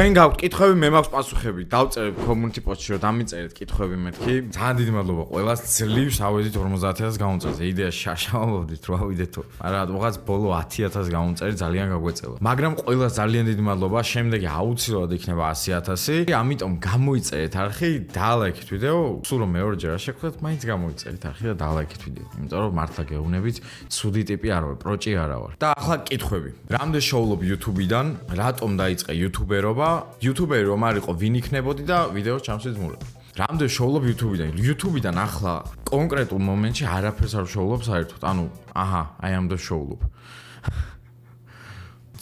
თქვენ გაქვთ კითხვები, მე მაქვს პასუხები. დავწერეთ community post-ში, რომ დამიწერეთ კითხვები მეთქი. ძალიან დიდი მადლობა ყველას. ძლივს ავედით 50000 გამომწერზე. იდეაში შაშავობდით რომ ავიდეთ, მაგრამ რატომღაც ბოლო 10000 გამომწერე ძალიან გაგვეწელა. მაგრამ ყველას ძალიან დიდი მადლობა. შემდეგი აუცილებლად იქნება 100000. ამიტომ გამოიწერეთ არხი, დალაიქეთ ვიდეო. სულ რომ მეორეჯერ არ შეგხვდეთ, მაინც გამოიწერეთ არხი და დალაიქეთ ვიდეო. იმიტომ რომ მართლა გეუბნებით, ცუდი ტიპი არ ვარ, პროჭი არა ვარ. და ახლა კითხვები. რამდენ შოულობ YouTube-დან? რატომ დაიწყე YouTuber-ობა? YouTuber-ი რომ არ იყო, ვინ იქნებოდი და ვიდეოს ჩამსვიძმურებ. რამდენ შოულობ YouTube-დან? YouTube-დან ახლა კონკრეტულ მომენტში არაფერს არ შოულობ საერთოდ. ანუ, I am the შოულობ.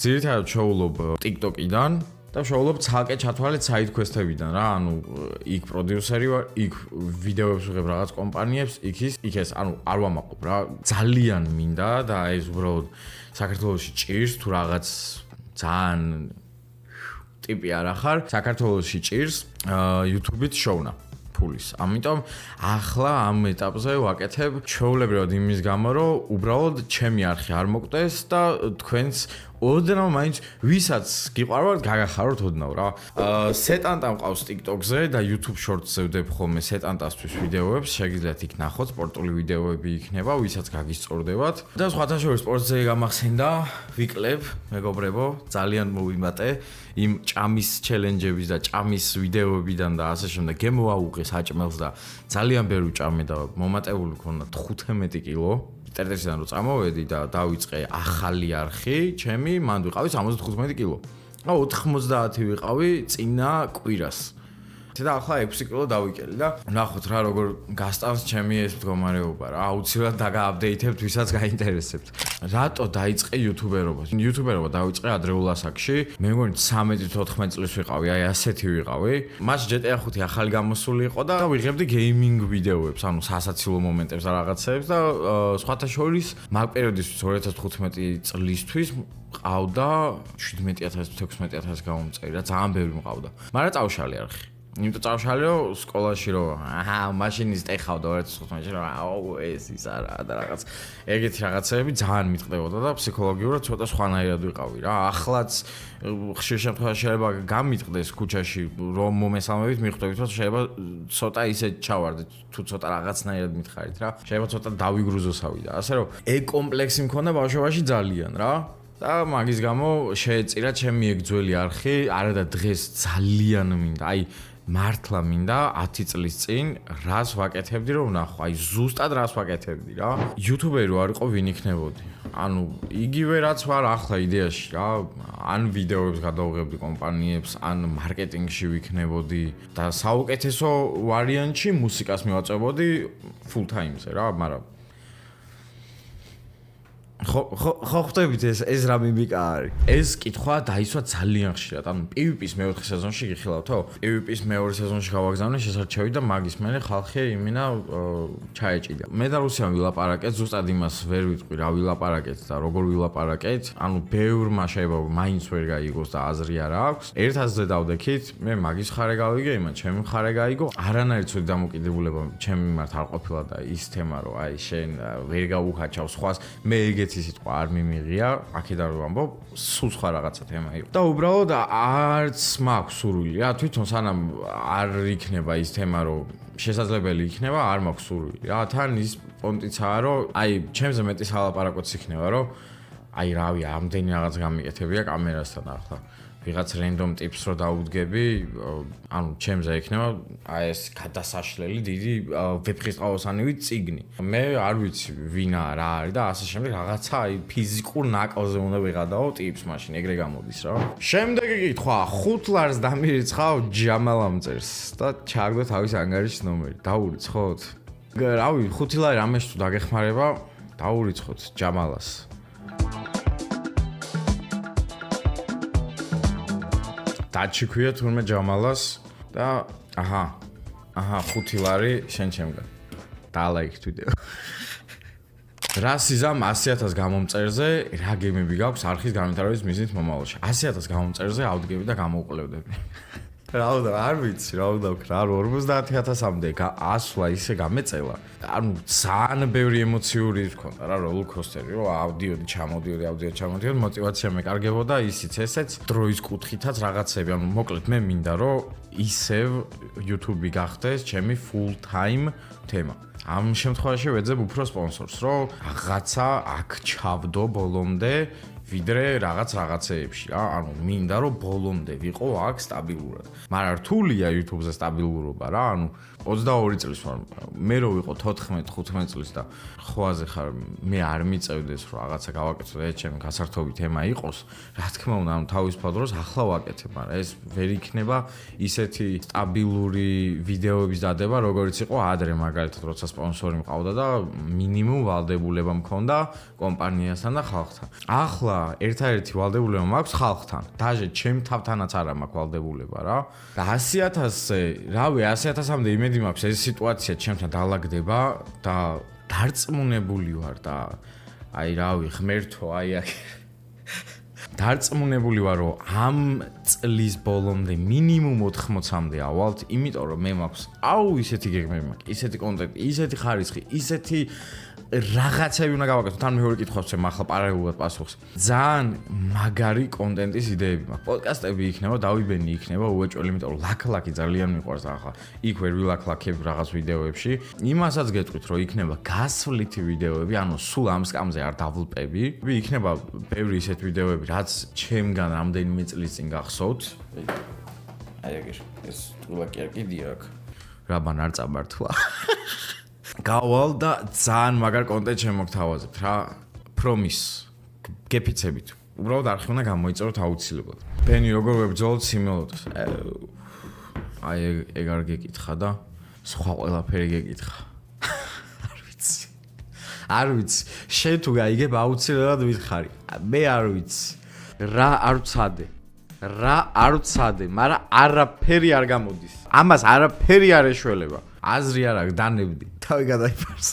ძირითადად შოულობ TikTok-იდან და შოულობ ცალკე ჩათვალეთ side quest-ებიდან რა. ანუ, იქ პროდიუსერი ვარ, იქ ვიდეოებს ვიღებ რაღაც კომპანიებს, იქ ეს, ანუ არ ვამაყობ რა. ძალიან მინდა და ეს უბრალოდ საქართველოში ჭირს თუ რაღაც ძალიან ტიპი არ ახარ, საქართველოში ჭირს YouTube-ით შოვნა ფულის. ამიტომ ახლა ამ ეტაპზე ვაკეთებ ჩვეულებრივად იმის გამო, რომ უბრალოდ ჩემი არხი არ მოკვდეს და თქვენს ოდნავ მაინც ვისაც გიყვარვართ გაგახაროთ ოდნავ რა. სეტანტა მყავს TikTok-ზე და YouTube Shorts-ზე ვდებ ხოლმე სეტანტასთვის ვიდეოებს, შეგიძლიათ იქ ნახოთ, სპორტული ვიდეოები იქნება, ვისაც გაგისწორდებათ. და სხვათა შორის სპორტზე გამახსენდა, ვიკლებ, მეგობრებო, ძალიან მოვიმატე იმ ჭამის ჩელენჯების და ჭამის ვიდეოებიდან და ასე შემდეგ. გემოვაუღე საჭმელს და ძალიან ბევრი ჭამე და მომატებული მქონდა 15 კილო. ტერტერსიდან რო წამოვედი და დავიწყე ახალი არხი, ჩემი მანდ ვიყავი 75 კილო. 90 ვიყავი წინა კვირას. და ახლა 6 კილო დავიკელი და ნახოთ რა როგორ გასტავს ჩემი ეს მდგომარეობა რა. აუცილებლად დაგააპდეითებთ, ვისაც გაინტერესებთ. რატო დაიწყე YouTuber-ობა? YouTuber-ობა დავიწყე ადრეულ ასაკში. მე მგონი 13-14 წლის ვიყავი, აი ასეთი ვიყავი. მას GTA 5 ახალი გამოსული იყო და ვიღებდი გეიმინგ ვიდეოებს, ანუ სასაცილო მომენტებს და რაღაცებს და სხვათა შორის მაგ პერიოდისთვის 2015 წლისთვის ყავდა 17000-16000 გამომწერი რა, ძალიან ბევრი მყავდა. მაგრამ წავშალე არხი. იმიტომ წავშალე რომ სკოლაში რომ მაშინ ის ტეხავდა 2015-ში რომ ეს ის არა და რაღაც ეგეთი რაღაცები ძალიან მიტყდებოდა და ფსიქოლოგიურად ცოტა სხვანაირად ვიყავი რა. ახლაც ხშირ შემთხვევაში შეიძლება გამიტყდეს ქუჩაში რომ მომესალმებით მიხვდებით რომ შეიძლება ცოტა ისე ჩავარდეთ თუ ცოტა რაღაცნაირად მითხარით რა. შეიძლება ცოტა დავიგრუზოსავი და ასე რომ ეგ კომპლექსი მქონდა ბავშვობაში ძალიან რა. და მაგის გამო შეეწირა ჩემი ეგ ძველი არხი, არა და დღეს ძალიან მინდა. აი მართლა მინდა 10 წლის წინ რას ვაკეთებდი რომ ვნახო, აი ზუსტად რას ვაკეთებდი რა. YouTuber-ი არ იყო ვინ იქნებოდი. ანუ იგივე რაც ვარ ახლა იდეაში რა. ან ვიდეოებს გადავღებდი კომპანიებს, ან მარკეტინგში ვიქნებოდი და საუკეთესო ვარიანტში მუსიკას მივაწვევოდი full time-ზე რა, მაგრამ ხო ხვდებით ეს რა მიმიკა არის. ეს კითხვა დაისვა ძალიან ხშირად. ანუ PvP-ს მეოთხე სეზონში გიხილავთო? PvP-ს მეორე სეზონში გავაგზავნე შესარჩევი და მაგის მერე ხალხი იმინა ჩაეჭიდა. მე და რუსიან ვილაპარაკეთ, ზუსტად იმას ვერ ვიტყვი რა ვილაპარაკეთ და როგორ ვილაპარაკეთ. ანუ ბევრმა შეიძლება მაინც ვერ გაიგოს და აზრი არ აქვს. ერთ აზრზე დავდექით, მე მაგის ხარე გავიგე, იმან ჩემი ხარე გაიგო. არანაირი ცუდი დამოკიდებულება ჩემი მიმართ არ ყოფილა და ის თემა რომ აი შენ ვერ გაუხაჩავ სხვას, მე ეგეთ სიტყვა არ მიმიღია, აქედან რომ ამბობ, სულ სხვა რაღაცა თემა იყო. და უბრალოდ არც მაქვს სურვილი რა, თვითონ სანამ არ იქნება ის თემა, რომ შესაძლებელი იქნება, არ მაქვს სურვილი რა. თან ის პონტიცაა, რომ აი, ჩემზე მეტი სალაპარაკოც იქნება, რომ აი, რავი, ამდენი რაღაც გამიკეთებია კამერასთან ახლა. ვიღაც random tips რო დაუდგები, ანუ ჩემზე იქნება აი ეს გადასაშლელი დიდი ვეფხისტყაოსანივი წიგნი. მე არ ვიცი ვინა რა არის და ასე შემდეგ რაღაცა აი ფიზიკურ ნაკავზე უნდა ვიღადაო tips მაშინ ეგრე გამოდის რა. შემდეგი კითხვა, 5 ლარს დამირიცხავ ჯამალ ამწერს და ჩააგდო თავის ანგარიშის ნომერი. დაურიცხოთ? რავი, 5 ლარი რამეში თუ დაგეხმარება, დაურიცხოთ ჯამალას. დაჩიქვია თურმე ჯამალას და 5 ლარი შენ ჩემგან. დალაიქეთ ვიდეო. რა სიზამ 100000 გამომწერზე, რა გემები გაქვს არხის განვითარების მიზნით მომავალში. 100000 გამომწერზე ავდგები და გამოვკლევდები. რა უნდა არ ვიცი რა უნდა ვქნა 50000-მდე ასვლა ისე გამეწელა ანუ ძალიან ბევრი ემოციური ჰქონდა რა როლერკოსტერი რომ ავდიოდი мотиваცია მეკარგებოდა ისიც ესეც დროის კუთხითაც რაღაცები ანუ მოკლედ მე მინდა რომ ისევ YouTube-ი გახდეს ჩემი full time თემა ამ შემთხვევაში ვეძებ უფრო სპონსორს რომ რაღაცა აქ ჩავდო ბოლომდე ვიდრე რაღაცეებში რა ანუ მინდა რომ ბოლომდე ვიყო აქ სტაბილურად მაგრამ რთულია YouTube-ზე სტაბილურობა რა ანუ 22 წლის ვარ მე რო ვიყო 14-15 წლის და ხვაზე ხარ მე არ მიწევდეს რომ რაღაცა გავაკეთო და ჩემი გასართობი თემა იყოს რა თქმა უნდა ანუ თავისუფალ დროს ახლა ვაკეთებ მაგრამ ეს ვერ იქნება ისეთი სტაბილური ვიდეოების დადება როგორც იყო ადრე მაგალითად როცა სპონსორი მყავდა და მინიმუმ ვალდებულება მქონდა კომპანიასთან და ხალხთან ახლა ერთადერთი ვალდებულება მაქვს ხალხთან დაჟე ჩემ თავთანაც არა მაქვს ვალდებულება რა და 100000-ზე რავი 100000-მდე იმედი მაქვს ეს სიტუაცია ჩემთან დაალაგდება და დარწმუნებული ვარ და აი რავი ღმერთო აი აქ დარწმუნებული ვარ რომ ამ წლის ბოლომდე მინიმუმ 80-მდე ავალთ იმიტომ რომ მე მაქვს აუ ისეთი გეგმები მაქვს ისეთი კონტენტი ისეთი ხარისხი ისეთი რაღაცები უნდა გავაკეთო თან მეორე კითხვას ჩემ ახლა პარალელურად პასუხს ძალიან მაგარი კონტენტის იდეები მაქვს პოდკასტები იქნება დავიბენი იქნება უეჭველი იმიტომ რომ ლაქ-ლაქი ძალიან მიყვარს ახლა იქ ვერ ვილაქ-ლაქებ რაღაც ვიდეოებში იმასაც გეტყვით რომ იქნება გასვლითი ვიდეოები ანუ სულ ამ სკამზე არ დავლპები იქნება ბევრი ისეთ ვიდეოები რაც ჩემგან რამდენიმე წლის წინ გახსოვთ აი ეგ ეს თულაკი არ კიდია აქ რაბან არ წაბართლა გავალ და ძალიან მაგარ კონტენტ შემოგთავაზებთ რა პრომის გეფიცებით უბრალოდ არხი უნდა გამოიწეროთ აუცილებლად ბენი როგორ ვებრძოლოთ სიმელოდეს აი ეგ არ გეკითხა და სხვა ყველაფერი გეკითხა არ ვიცი შენ თუ გაიგებ აუცილებლად ვითხარი მე არ ვიცი რა არ ვცადე მაგრამ არაფერი არ გამოდის ამას არაფერი არ ეშველება აზრი არ აქვს დანებდი თავი გადაიფარს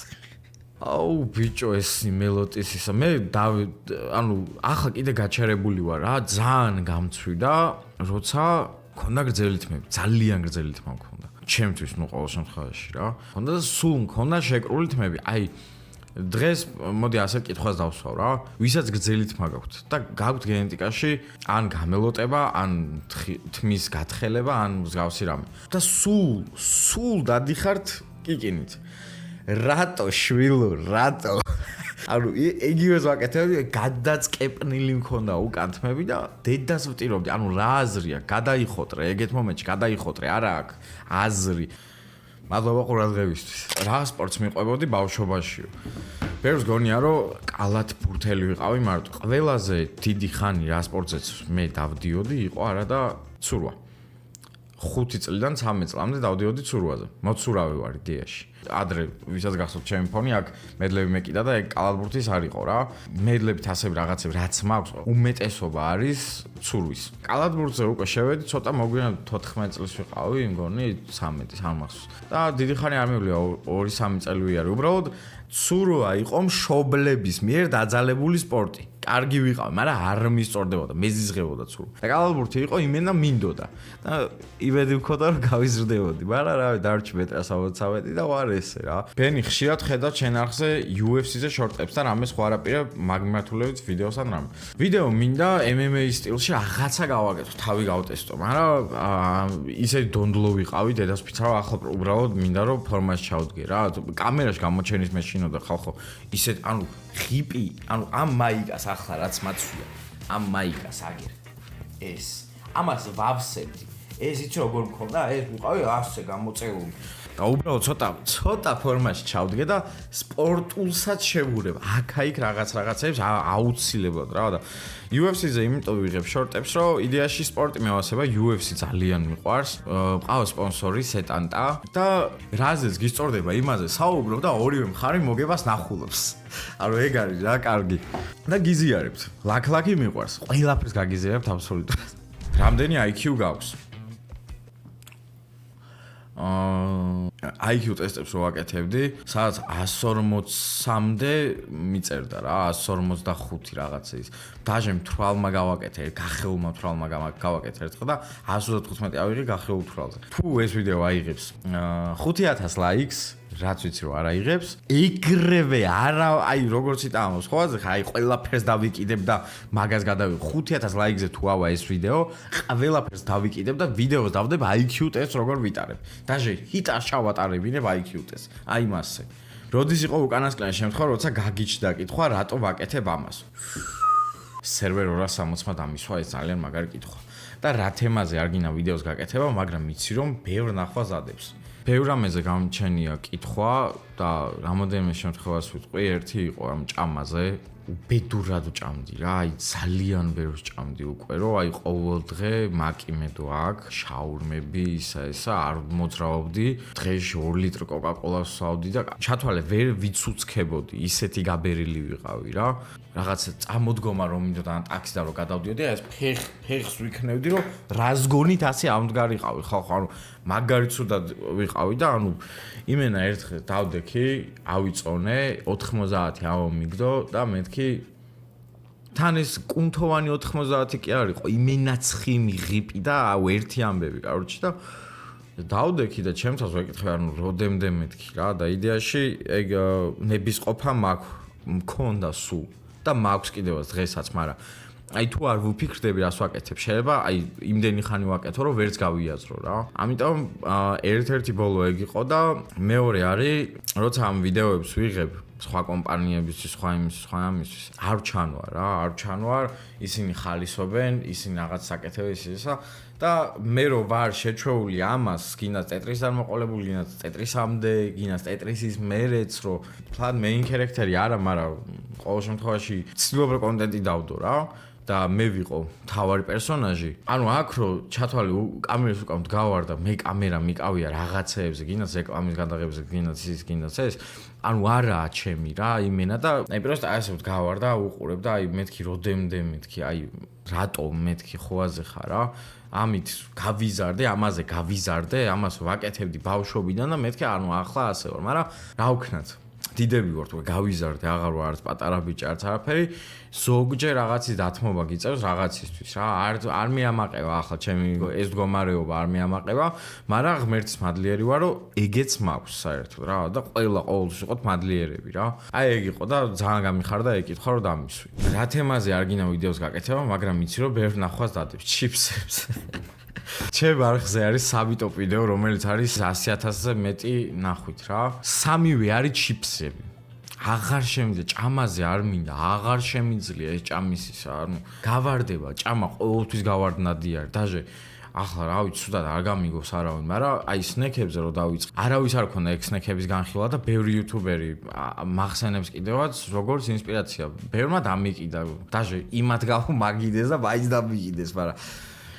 აუ ბიჭო ეს მელოტის ისა მე ანუ ახლა კიდე გაჩერებული ვარ რა ძალიან გამცვიდა როცა მქონდა გრძელი თმები ძალიან გრძელი თმა მქონდა ჩემთვის ნუ ყოველ შემთხვევაში რა მქონდა და სულ მქონდა შეკრული თმები აი დღეს მოდი ასეთ კითხვას დავსვავ რა ვისაც გრძელი თმა გაქვთ და გაქვთ გენეტიკაში ან გამელოტება ან თმის გათხელება ან მსგავსი რამე და სულ დადიხართ კიკინით რატო შვილო რატო ანუ ეგივეს ვაკეთებდი გადაწკეპნილი მქონდა უკან თმები და დედას ვტირობდი ანუ რა აზრია გადაიხოტრე ეგეთ მომენტში გადაიხოტრე არა აქ აზრი მადლობა ყურადღებისთვის. რა სპორტს მიყვებოდი ბავშვობაშიო. ბევრს გონია რომ კალათ ბურთელი ვიყავი მარტო. ყველაზე დიდი ხანი რა სპორტზეც მე დავდიოდი იყო არა და ცურვა. 5 წლიდან 13 წლამდე დავდიოდი ცურვაზე. მოცურავი ვარ იდეაში. ადრე ვისაც გახსოვთ ჩემი ფონი აქ მედლები მეკიდა და ეგ კალათბურთის არ იყო რა. მედლებით ასები რაღაცები რაც მაქვს უმეტესობა არის ცურვის. კალათბურთზე უკვე შევედი ცოტა მოგვიანად 14 წლის ვიყავი მგონი 13 არ მახსოვს. და დიდი ხანი არ მივლიო 2-3 წელი ვიარე. უბრალოდ ცურვა იყო მშობლების მიერ დაძალებული სპორტი. კარგი ვიყავი, მაგრამ არ მისწორდებოდა, მეზიზღებოდა ცურვა. და კალათბურთი იყო იმენა მინდოდა. და იმედი მქონდა რომ გავიზრდებოდი, მაგრამ რავი დარჩი მეტრ-60 და ვარ ესე რა. ბენი ხშირად ხედავ ჩემ არხზე UFC-ზე შორტებს და რამე სხვა არაფერა მაგმართულებით ვიდეოს ან რამე. ვიდეო მინდა MMA სტილში რაღაცა გავაკეთო, თავი გავტესტო, მაგრამ ისე დონდლო ვიყავი, დედას ფიცრავ, ახლა უბრალოდ მინდა რომ ფორმაში ჩავდგე რა. კამერაში გამოჩენის მეშინო და ხალხო ისე ანუ ღიპი, ანუ ამ მაიკას ახლა რაც მაცვია, ამ მაიკას აგერ. ეს ამას ვავსებდი. ეს იცი როგორ მქონდა? ეს ვიყავი ასე გამოწეული. და უბრალოდ ცოტა ფორმაში ჩავდგე და სპორტულსაც შევურებ. აქ-აიქ რაღაცებს აუცილებლად რა და UFC-ზე იმიტომ ვიღებ შორტებს, რომ იდეაში სპორტი მევასება UFC ძალიან მიყვარს. მყავს სპონსორი სეტანტა და რაზეც გისწორდება იმაზე საუბრობ და ორივე მხარე მოგებას ნახულობს. ანუ ეგ არის რა კარგი. და გიზიარებთ. ლაქ-ლაქი მიყვარს. ყველაფერს გაგიზიარებთ აბსოლუტურად. რამდენი IQ გაქვს? IQ ტესტებს რო ვაკეთებდი, სადაც 140-მდე მიწერდა რა, 145 რაღაცა ის. დაჟე მთვრალმა გავაკეთე, გახეულმა მთვრალმა გავაკეთე ერთხელ და 135 ავიღე გახეულ მთვრალზე. თუ ეს ვიდეო აიღებს 5000 ლაიქს, რაც ვიცი რომ არ აიღებს, ეგრევე არა, აი როგორც იტამოს, ხო, აი ყველაფერს დავიკიდებ და მაგას გადავიღე 5000 ლაიქზე თუ ავა ეს ვიდეო, ყველაფერს დავიკიდებ და ვიდეოს დავდებ IQ ტესტს როგორ ვიტარებ. დაჟე ჰიტარ ჩავატარებინებ IQ ტესტს. აი მასე. როდის იყო უკანასკნელი შემთხვევა, როცა გაგიჩნდა კითხვა, რატო ვაკეთებ ამას? სერვერ 260-მა დამისვა, ეს ძალიან მაგარი კითხვა. და რა თემაზე არ გინდა ვიდეოს გაკეთება, მაგრამ მიცი რომ ბევრ ნახვას ადებს. ბევრ რამეზე გამჩენია კითხვა და რამოდენიმე შემთხვევას ვიტყვი, ერთი იყო ამ ჭამაზე, უბედურად ვჭამდი რა, აი ძალიან ბევრს ჭამდი უკვე, რომ აი ყოველდღე მაკიმედო აქ, შაურმები, ისა არ მოძრაობდი, დღეში 2 ლიტრი კოკა-კოლას ვსავდი და ჩათვალე ვერ ვიცუცქებოდი, ისეთი გაბერილი ვიყავი რა. რაღაცა წამოდგომა რომ მინდოდა ან ტაქსი და რომ გადავდიოდი, აი ეს ფეხს ვიქნევდი, რომ რას გონით ასე ამდგარიყავი, ხო, ანუ მაგარი ცუდად ვიყავი და ანუ იმენა ერთხელ დავდექი, ავიწონე 90 ამომიგდო და მეთქი თან ეს კუნთოვანი 90 კი არ იყო, იმენაცხი მიღიპი და აუ ერთი ამბები, კაროჩი და დავდექი და ჩემთავს ვეკითხე, ანუ როდემდე მეთქი რა და იდეაში ეგ ნების ყოფა მქონდა სულ და მაქვს კიდევაც დღესაც, მაგრამ აი თუ არ ვფიქრდები რას ვაკეთებ, შეიძლება აი იმდენი ხანი ვაკეთო, რომ ვერც გავიაზრო რა. ამიტომ ერთ-ერთი ბოლო ეგ იყო და მეორე არის, როცა ამ ვიდეოებს ვიღებ სხვა კომპანიებისთვის, სხვა ამისთვის, არ ჩანვარ რა, არ ჩანვარ, ისინი ხალისობენ, ისინი რაღაც საკეთებენ ისისა და მე რო ვარ შეჩვეული ამას, გინდათ ტეტრის დამოყოლებული, გინდათ ტეტრისამდე, გინდათ ტეტრისის მერეც, რომ ფლად მეინ ქარაქტერი არა, მაგრამ ყოველ შემთხვევაში ცდილობ რომ კონტენტი დავდო რა. და მე ვიყო თავარი პერსონაჟი. ანუ აქ რო ჩათვალე კამერას უკან მდგავარ და მე კამერა მიკავია რაღაცეებზე, გინდათ რეკლამის გადაღებებზე, გინდათ ის, გინდათ ეს. ანუ არაა ჩემი რა, იმენა და აი პროსტა ასე ვდგავარ და უყურებ და აი მეთქი როდემდე მეთქი, აი რატო მეთქი ხოაზე ხარ რა. ამით გავიზარდე, ამაზე გავიზარდე, ამას ვაკეთებდი ბავშვობიდან და მეთქი ანუ ახლა ასე ვარ, მაგრამ რა ვქნათ? დიდები ვართ, გავიზარდე, აღარ ვარ არც პატარა ბიჭი, არც არაფერი. ზოგჯერ რაღაცის დათმობა გიწევს რაღაცისთვის რა. არ მეამაყება ახლა ჩემი ეს მდგომარეობა არ მეამაყება, მაგრამ ღმერთის მადლიერი ვარ, რომ ეგეც მაქვს საერთოდ რა და ყოველთვის ვიყოთ მადლიერები რა. აი ეგ იყო და ძალიან გამიხარდა ეგ კითხვა რომ დამისვი. რა თემაზე არ გინდა ვიდეოს გაკეთება, მაგრამ მიცი რომ ბევრ ნახვას დადებს ჩიფსებს. ჩემ არხზე არის საბიტოპ ვიდეო, რომელიც არის 100,000-ზე მეტი ნახვით რა. სამივე არის ჩიფსები. აღარ შემიძლია ჭამაზე არ მინდა, აღარ შემიძლია ეს ჭამისისა, ანუ გავარდება ჭამა ყოველთვის გავარდნადი არის. დაჟე ახლა რა ვიცი, ცუდად არ გამიგოს არავინ, მაგრამ აი სნექებზე რო დავიწყე. არავის არ ქონდა ეგ სნექების განხილვა და ბევრი იუთუბერი მახსენებს კიდევაც როგორც ინსპირაცია. ბევრმა დამიკიდა. დაჟე იმათ გავ მაგიდეს და მაინც დამიგიდეს, მაგრამ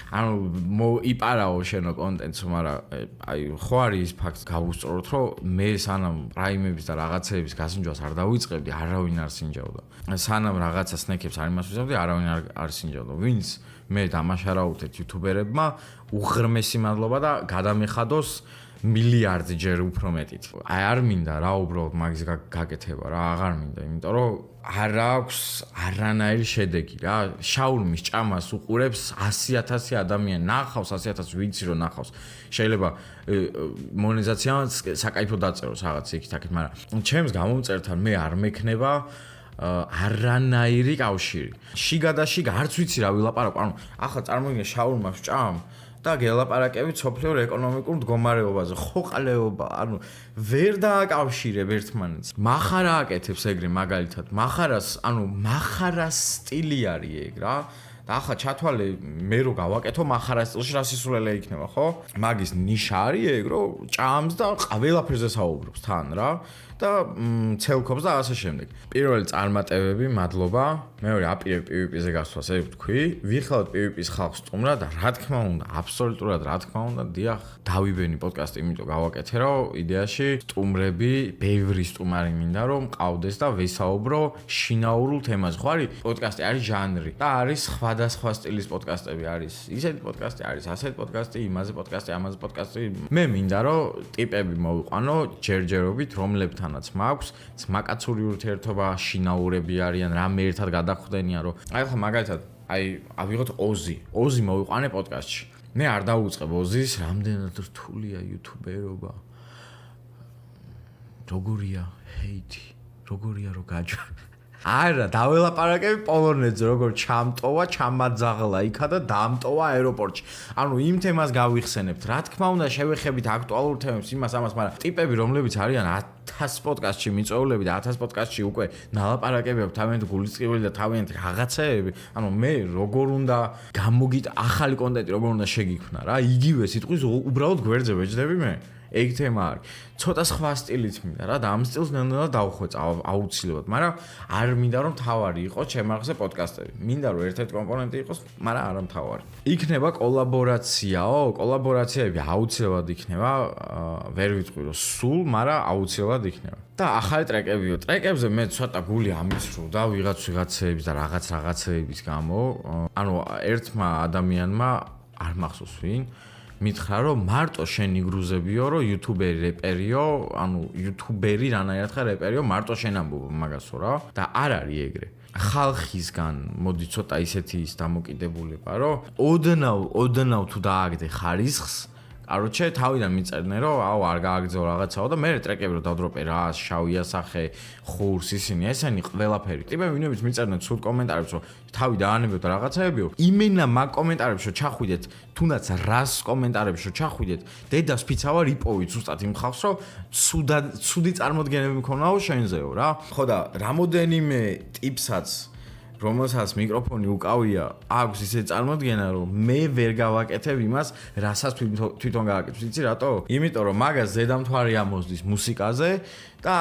ანუ იპარაო შენო კონტენტს, მაგრამ აი ხო არის ის ფაქტი გავუსწოროთ, რომ მე სანამ პრაიმების და რაღაცეების გასინჯვას არ დავიწყებდი, არავინ არ სინჯავდა. სანამ რაღაცა სნექებს არ იმასვისებდი, არავინ არ სინჯავდა. ვინც მე დამაშარავდეთ იუთუბერებმა, უღრმესი მადლობა და გადამეხადოს მილიარდი ჯერ უფრო მეტით. აი არ მინდა რა უბრალოდ მაგის გაკეთება რა, აღარ მინდა, იმიტომ რომ არ აქვს არანაირი შედეგი რა. შაურმის ჭამას უყურებს 100,000 ადამიანი, ნახავს 100,000 ვიცი რომ ნახავს. შეიძლება მონეტიზაციას საკაიფო დაწეროს რაღაც იქით-აქეთ, მაგრამ ჩემს გამომწერთან მე არ მექნება არანაირი კავშირი. შიგა და შიგა არც ვიცი რა ვილაპარაკო. ანუ ახლა წარმოგიდგენ შაურმას ჭამ და გელაპარაკებით სოფლიო ეკონომიკურ მდგომარეობაზე, ხო ყლეობა, ანუ ვერ დააკავშირებ ერთმანეთს. მახარა აკეთებს ეგრე მაგალითად, მახარას, ანუ მახარას სტილი არის ეგ რა. და ახლა ჩათვალე მე რო გავაკეთო მახარას სტილში რა სისულელე იქნება, ხო? მაგის ნიშა არის ეგ, რომ ჭამს და ყველაფერზე საუბრობს თან რა. და ცელქობს და ასე შემდეგ. პირველი წარმატებები, მადლობა. მეორე აპირებ PvP-ზე გასვლას, ეგ ვთქვი. ვიხილავთ PvP-ს ხალხს სტუმრა და რა თქმა უნდა, აბსოლუტურად რა თქმა უნდა, დიახ, დავიბენი პოდკასტი, იმიტომ გავაკეთე, რომ იდეაში სტუმრები, ბევრი სტუმარი მინდა რომ მყავდეს და ვესაუბრო შინაურულ თემაზე. ხო არის პოდკასტი არის ჟანრი და არის სხვა სხვადასხვა სტილის პოდკასტები არის. ისეთი პოდკასტი არის, ასეთი პოდკასტი, იმაზე პოდკასტი, ამაზე პოდკასტი. მე მინდა რომ ტიპები მოვიყვანო ჯერჯერობით, რომლებთანაც მაქვს ძმაკაცური ურთიერთობა, შინაურები არიან, რამე ერთად გადახვდენია, რომ აი ხა მაგალითად ავიღოთ ოზი მოვიყვანე პოდკასტში. მე არ დავუწყებ ოზის, რამდენად რთულია იუთუბერობა. როგორია ჰეითი, როგორია რო გაჯვა. არა, დაველაპარაკები პოლონეთზე, როგორ ჩამტოვა, ჩამაძაღლა იქა და დამტოვა აეროპორტში. ანუ იმ თემას გავიხსენებთ. რა თქმა უნდა, შევეხებით აქტუალურ თემებს, იმას ამას, მაგრამ ტიპები, რომლებიც არიან 1000 პოდკასტში მიწვეულები და 1000 პოდკასტში უკვე ნალაპარაკები აქვს თავიანთი გულისწყრიული და თავიანთი რაღაცეები. ანუ მე როგორ უნდა ახალი კონტენტი როგორ უნდა შეგიქმნა რა? იგივე სიტყვის უბრალოდ გვერდზე ვეჯდები მე. ეგ თემა არის. ცოტა სხვა სტილით მინდა რა და ამ სტილს ნელ-ნელა დავხვეწ აუცილებლად, მაგრამ არ მინდა რომ თავარი იყოს ჩემარხზე პოდკასტები. მინდა რომ ერთ-ერთი კომპონენტი იყოს, მაგრამ არა მთავარი. იქნება კოლაბორაციაო, კოლაბორაციები აუცილებლად იქნება, ვერ ვიტყვი რომ სულ, მაგრამ აუცილებლად იქნება. და ახალი ტრეკებიო. ტრეკებზე მე ცოტა გული ამისრუდა ვიღაცების და რაღაცეების გამო. ანუ ერთმა ადამიანმა არ მახსოვს ვინ მითხრა რომ მარტო შენ იგრუზებიო რომ იუთუბერი რეპერიო, ანუ იუთუბერი რანაირად ხარ რეპერიო, მარტო შენ ამბობ მაგასო რა და არ არის ეგრე. ხალხისგან მოდი ცოტა ისეთი ის დამოკიდებულება რომ ოდნავ თუ დააგდე ხარისხს კაროჩე თავიდან მიწერდნენ რომ აუ არ გააგრძელო რაღაცაო და მე ტრეკები რომ დავდროპე რა შავი ასახე ხურს ისინი ესენი ყველაფერი ტიპები ვინმეც მიწერდნენ სულ კომენტარებს რომ თავი დაანებებთ რაღაცაებიო იმენა მაგ კომენტარებს რომ ჩახვიდეთ თუნდაც რას კომენტარებს რომ ჩახვიდეთ დედას ფიცავა რიპოვით ზუსტად იმ ხალხს რომ ცუდი წარმოდგენები მქონაო შენზეო რა ხო და რამოდენიმე ტიპსაც რომელსაც მიკროფონი უკავია, აქვს ისე წარმოდგენა, რომ მე ვერ გავაკეთებ იმას, რასაც თვითონ გავაკეთებ. იცი რატო? იმიტომ რომ მაგას ზედამთვარი ამოსდის მუსიკაზე და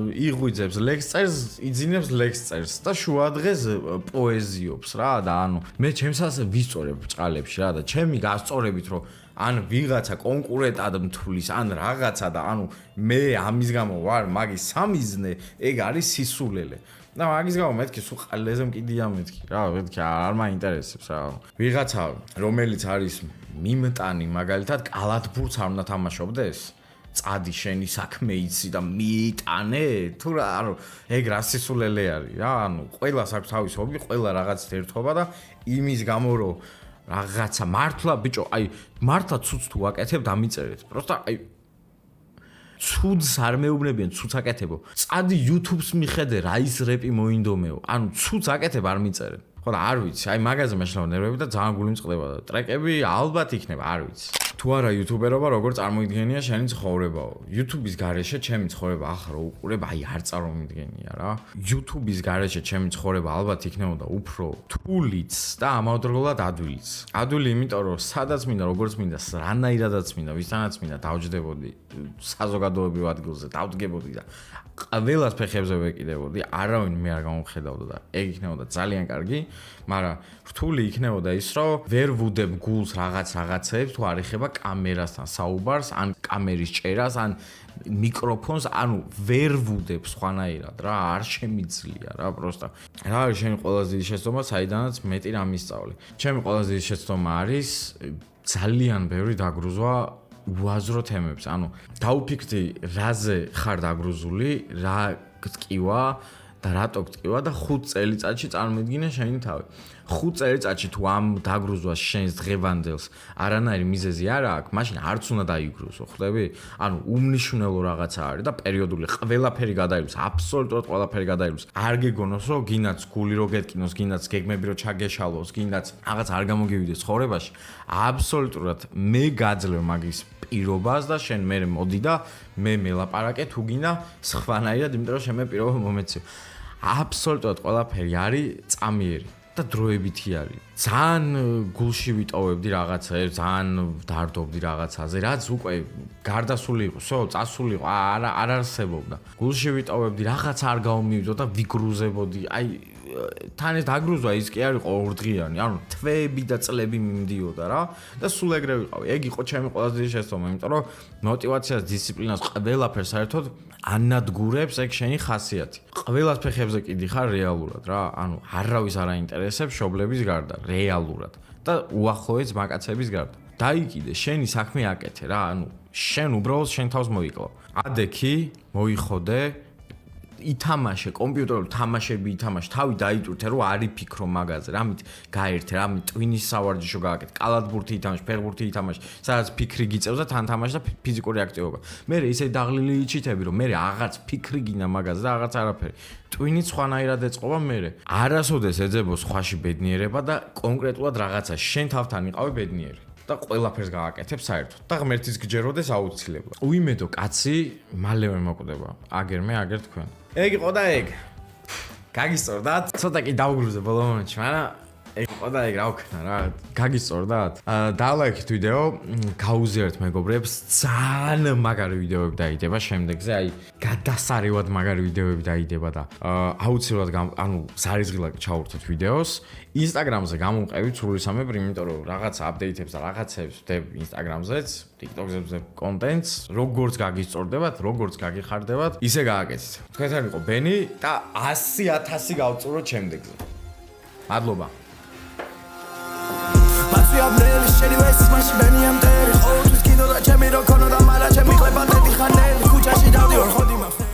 იღვიძებს ლექსწერს, იძინებს ლექსწერს და შუადღეს პოეზიობს რა და ანუ მე ჩემსაც ვისწორებ ბრჭყალებში რა და ჩემი გასწორებით რომ ან ვიღაცა კონკურენტად მთulis, ან რაღაცა და ანუ მე ამის გამო ვარ მაგის სამიზნე, ეგ არის სისულელე. და მაგის გამო მეთქი სულ ყალეზე მკიდია მეთქი რა მეთქი არ მაინტერესებს რა ვიღაცა რომელიც არის მიმტანი მაგალითად კალათბურთს არ უნდა თამაშობდეს წადი შენი საქმე იცი და მიიტანე თუ რა ანუ ეგ რა სისულელე არის რა ანუ ყველას აქვს თავის ჰობი ყველა რაღაცით ერთობა და იმის გამო რომ რაღაცა მართლა ბიჭო აი მართლა ცუც თუ აკეთებ დამიწერეთ პროსტა აი ცუდს არ მეუბნებიან ცუდს აკეთებო წადი YouTube-ს მიხედე რა ის რეპი მოინდომეო ანუ ცუდს აკეთებ არ მიწერენ ხო და არ ვიცი აი მაგაზე მეშლავ ნერვები და ძალიან გული მწყდება და ტრეკები ალბათ იქნება არ ვიცი თუ არა იუთუბერობა როგორ წარმოიდგენია შენი ცხოვრებაო YouTube-ის გარეშე ჩემი ცხოვრება ახლა რო უყურებ აი არ წარმომიდგენია რა YouTube-ის გარეშე ჩემი ცხოვრება ალბათ იქნებოდა უფრო თულიც და ამავდროულად ადვილიც ადვილი იმიტომ რომ სადაც მინდა როგორც მინდა რანაირადაც მინდა ვისთანაც მინდა დავჯდებოდი საზოგადოებრივ ადგილზე დავდგებოდი და ყველას ფეხებზე ვეკიდებოდი არავინ მე არ გამომხედავდა და ეგ იქნებოდა ძალიან კარგი მაგრამ რთული იქნებოდა ის რომ ვერ ვუდებ გულს რაღაცეებს თუ არ ეხება კამერასთან საუბარს ან კამერის ჭერას ან მიკროფონს ანუ ვერ ვუდებ სხვანაირად რა არ შემიძლია რა პროსტა რა არის შენი ყველაზე დიდი შეცდომა საიდანაც მეტი რა მისწავლე ჩემი ყველაზე დიდი შეცდომა არის ძალიან ბევრი დაგრუზვა უაზრო თემებს ანუ დაუფიქრდი რაზე ხარ დაგრუზული რა გტკივა და რატო გტკივა და 5 წელიწადში წარმოიდგინე შენი თავი 5 წელიწადში თუ ამ დაგრუზვას შენს დღევანდელს არანაირი მიზეზი არ აქვს მაშინ არც უნდა დაიგრუზო ხვდები ანუ უმნიშვნელო რაღაცა არის და პერიოდული ყველაფერი გადაილოს აბსოლუტურად ყველაფერი გადაილოს არ გეგონოს რომ გინდაც გული რო გეტკინოს გინდაც გეგმები რო ჩაგეშალოს გინდაც რაღაც არ გამოგივიდეს ცხოვრებაში აბსოლუტურად მე გაძლევ მაგის პირობას და შენ მე მოდი და მე მელაპარაკე თუ გინდა სხვანაირად იმიტომ რომ შენ მე პირობა მომეციო აბსოლუტურად ყველაფერი არის წამიერი და დროებითი არის ძალიან გულში ვიტოვებდი რაღაცაებს ძალიან დარდობდი რაღაცაზე რაც უკვე გარდასული იყო всё წასული იყო არ არსებობდა გულში ვიტოვებდი რაღაც არ გამომივიდო და ვიგრუზებოდი აი თან ეს დაგრუზვა ის კი არ იყო ორდღიანი, ანუ თვეები და წლები მიმდიოდა რა და სულ ეგრე ვიყავი. ეგ იყო ჩემი ყველაზე დიდი შეცდომა, იმიტომ რომ мотиваციას, დისციპლინას, ყველაფერს საერთოდ ანადგურებს ეგ შენი ხასიათი. ყველას ფეხებზე კიდი ხარ რეალურად რა, ანუ არავის არ აინტერესებს შობლების გარდა, რეალურად და უახლოეს მაკაცების გარდა. დაიკიდე, შენი საქმე აკეთე რა, ანუ შენ უბრალოდ შენ თავს მოიკლავ. ადექი, მოიხოდე ითამაშე კომპიუტერულ თამაშები ითამაშე თავი დაიტვირთე რომ არ იფიქრო მაგაზე რამით გაერთე რამით ტვინის სავარჯიშო გააკეთე კალათბურთი ითამაშე ფეხბურთი ითამაშე სადაც ფიქრი გიწევს და თან თამაში და ფიზიკური აქტივობა მე ისე დაღლილი იჩითები რომ მე აღარც ფიქრი გინა მაგაზე და აღარც არაფერი ტვინი სხვანაირად ეწყობა მე არასოდეს ეძებო სხვაში ბედნიერება და კონკრეტულად რაღაცა შენ თავთან იყავი ბედნიერი და ყველაფერს გააკეთებ საერთოდ და ღმერთის გჯეროდეს აუცილებლად უიმედო კაცი მალევე მოკვდება აგერ მე აგერ თქვენ ეგ იყო და ეგ გაგისწორდათ ცოტა კი დავგრუზე ბოლო მომენტში მაგრამ ეგ იყო და ეგ რა ვქნა რა გაგისწორდათ დალაიქეთ ვიდეო გაუზიარეთ მეგობრებს ძალიან მაგარი ვიდეოები დაიდება შემდეგზე აი გადასარევად მაგარი ვიდეოები დაიდება და აუცილებლად ანუ სარიზღილაკ ჩავურთეთ ვიდეოს Instagram-ზე გამომყევით სრული სამებრ, იმიტომ რომ რაღაცა აპდეიტებს და რაღაცებს ვდებ Instagram-ზეც, TikTok-ზე კონტენტს, როგორც გაგისწორდებათ, როგორც გაგიხარდებათ, ისე გააკეთეთ. თქვენთან იყო ბენი და 100,000 გავწუროთ შემდეგზე. მადლობა. მაცვიაბლელი შენი ვესმაში ბენი ამ ტერი, ყოველთვის კიდო და ჩემი რო ქონოდა, მაგრამ ჩემი ყლებად ეთიხანელი, ქუჩაში დავდივარ ხოდი მახ